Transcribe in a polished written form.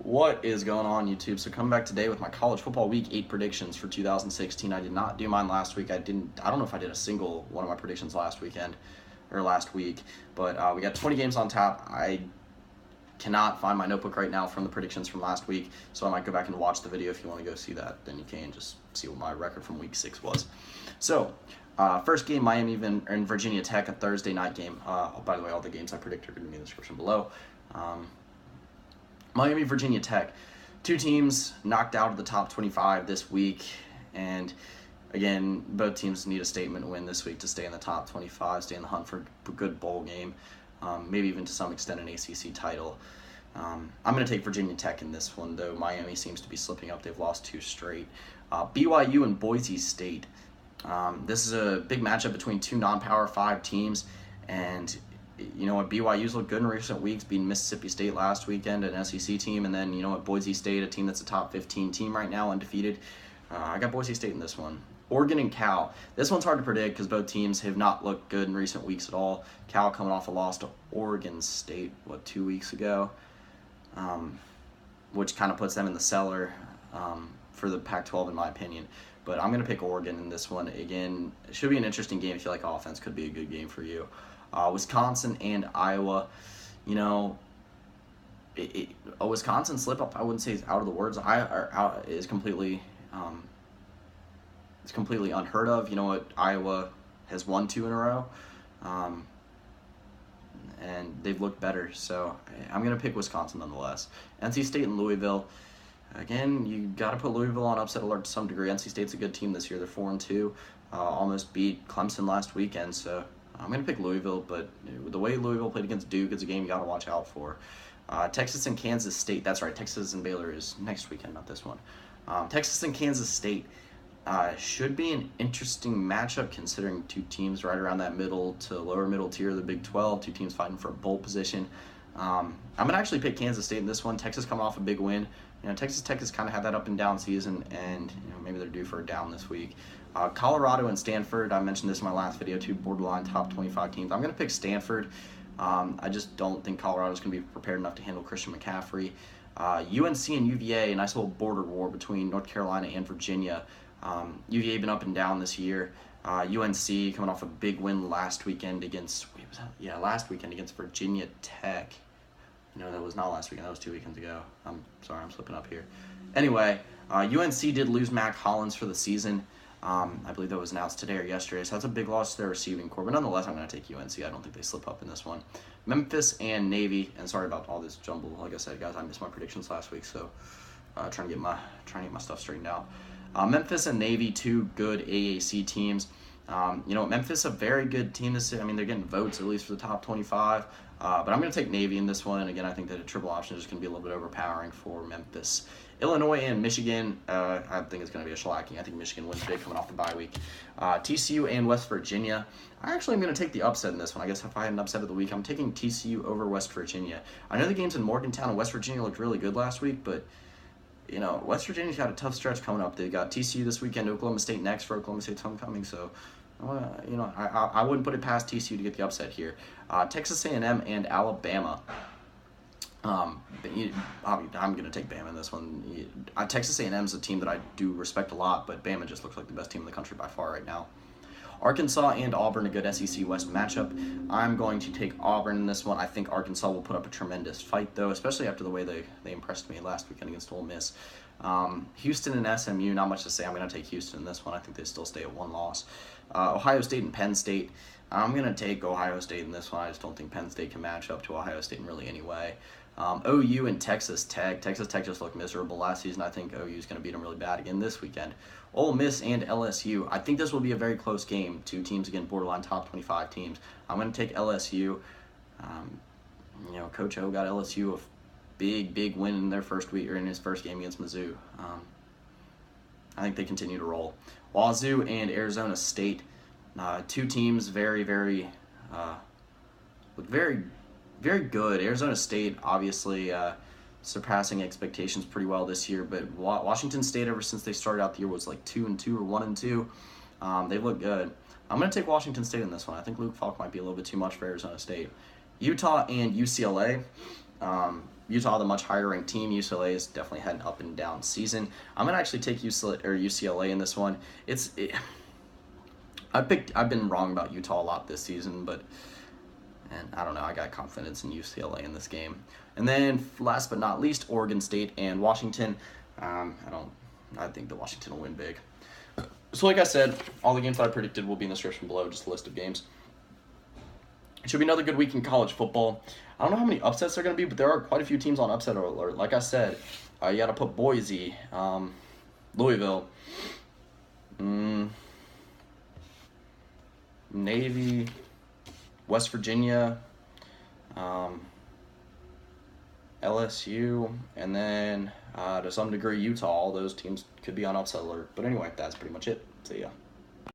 What is going on, YouTube? So coming back today with my college football week 8 predictions for 2016. I did not do mine last week. I don't know if I did a single one of my predictions last week, but we got 20 games on tap. I cannot find my notebook right now from the predictions from last week, so I might go back and watch the video. If you want to go see that, then you can just see what my record from week 6 was. So first game, Miami and Virginia Tech, a Thursday night game. By the way, all the games I predict are going to be in the description below. Miami, Virginia Tech, two teams knocked out of the top 25 this week, and again, both teams need a statement win this week to stay in the top 25, stay in the hunt for a good bowl game, maybe even to some extent an ACC title. I'm going to take Virginia Tech in this one, though Miami seems to be slipping up. They've lost 2 straight. BYU and Boise State. This is a big matchup between two non-Power 5 teams, and you know what, BYU's looked good in recent weeks, beating Mississippi State last weekend, an SEC team, and then you know what, Boise State, a team that's a top 15 team right now, undefeated. I got Boise State in this one. Oregon and Cal. This one's hard to predict because both teams have not looked good in recent weeks at all. Cal coming off a loss to Oregon State, 2 weeks ago, which kind of puts them in the cellar for the Pac-12 in my opinion. But I'm going to pick Oregon in this one. Again, it should be an interesting game if you like offense. Could be a good game for you. Wisconsin and Iowa, you know, a Wisconsin slip-up, I wouldn't say is out of the words. Is completely it's completely unheard of. You know what, Iowa has won 2 in a row, and they've looked better. So I'm going to pick Wisconsin nonetheless. NC State and Louisville. Again, you got to put Louisville on upset alert to some degree. NC State's a good team this year. They're 4-2, almost beat Clemson last weekend, so I'm going to pick Louisville, but the way Louisville played against Duke, it's a game you got to watch out for. Texas and Kansas State. That's right, Texas and Baylor is next weekend, not this one. Texas and Kansas State should be an interesting matchup considering two teams right around that middle to lower middle tier of the Big 12, two teams fighting for a bowl position. I'm going to actually pick Kansas State in this one. Texas coming off a big win. You know, Texas Tech has kind of had that up and down season, and you know, maybe they're due for a down this week. Colorado and Stanford, I mentioned this in my last video, 2 borderline top 25 teams. I'm going to pick Stanford. I just don't think Colorado's going to be prepared enough to handle Christian McCaffrey. UNC and UVA, a nice little border war between North Carolina and Virginia. UVA been up and down this year. UNC coming off a big win last weekend against Virginia Tech. No, that was not last weekend. That was 2 weekends ago. I'm sorry, I'm slipping up here. Anyway, UNC did lose Mac Hollins for the season. I believe that was announced today or yesterday, so that's a big loss to their receiving corps. But nonetheless, I'm going to take UNC. I don't think they slip up in this one. Memphis and Navy, and sorry about all this jumble. Like I said, guys, I missed my predictions last week, so trying to get my stuff straightened out. Memphis and Navy, 2 good AAC teams. You know, Memphis a very good team this year. I mean, they're getting votes at least for the top 25. But I'm going to take Navy in this one. And again, I think that a triple option is just going to be a little bit overpowering for Memphis. Illinois and Michigan, I think it's going to be a shellacking. I think Michigan wins big coming off the bye week. TCU and West Virginia. I actually am going to take the upset in this one. I guess if I had an upset of the week, I'm taking TCU over West Virginia. I know the games in Morgantown and West Virginia looked really good last week, but you know, West Virginia's got a tough stretch coming up. They got TCU this weekend, Oklahoma State next for Oklahoma State's homecoming, so you know, I wouldn't put it past TCU to get the upset here. Texas A&M and Alabama. I'm going to take Bama in this one. Texas A&M is a team that I do respect a lot, but Bama just looks like the best team in the country by far right now. Arkansas and Auburn, a good SEC West matchup. I'm going to take Auburn in this one. I think Arkansas will put up a tremendous fight, though, especially after the way they impressed me last weekend against Ole Miss. Houston and SMU, not much to say. I'm going to take Houston in this one. I think they still stay at 1 loss. Ohio State and Penn State. I'm going to take Ohio State in this one. I just don't think Penn State can match up to Ohio State in really any way. OU and Texas Tech. Texas Tech just looked miserable last season. I think OU is going to beat them really bad again this weekend. Ole Miss and LSU. I think this will be a very close game. 2 teams, again, borderline top 25 teams. I'm going to take LSU. You know, Coach O got LSU a big win in their first week, or in his first game against Mizzou. I think they continue to roll. Wazoo and Arizona State. 2 teams very good. Arizona State obviously surpassing expectations pretty well this year, but Washington State ever since they started out the year was like 2-2 or 1-2. They look good. I'm going to take Washington State in this one. I think Luke Falk might be a little bit too much for Arizona State. Utah and UCLA. Utah, the much higher ranked team. UCLA has definitely had an up and down season. I'm gonna actually take UCLA in this one. I've been wrong about Utah a lot this season, but and I don't know. I got confidence in UCLA in this game. And then last but not least, Oregon State and Washington. I think that Washington will win big. So like I said, all the games that I predicted will be in the description below, just a list of games. It should be another good week in college football. I don't know how many upsets there are going to be, but there are quite a few teams on upset alert. Like I said, you got to put Boise, Louisville, Navy, West Virginia, LSU, and then to some degree Utah. All those teams could be on upset alert. But anyway, that's pretty much it. See ya.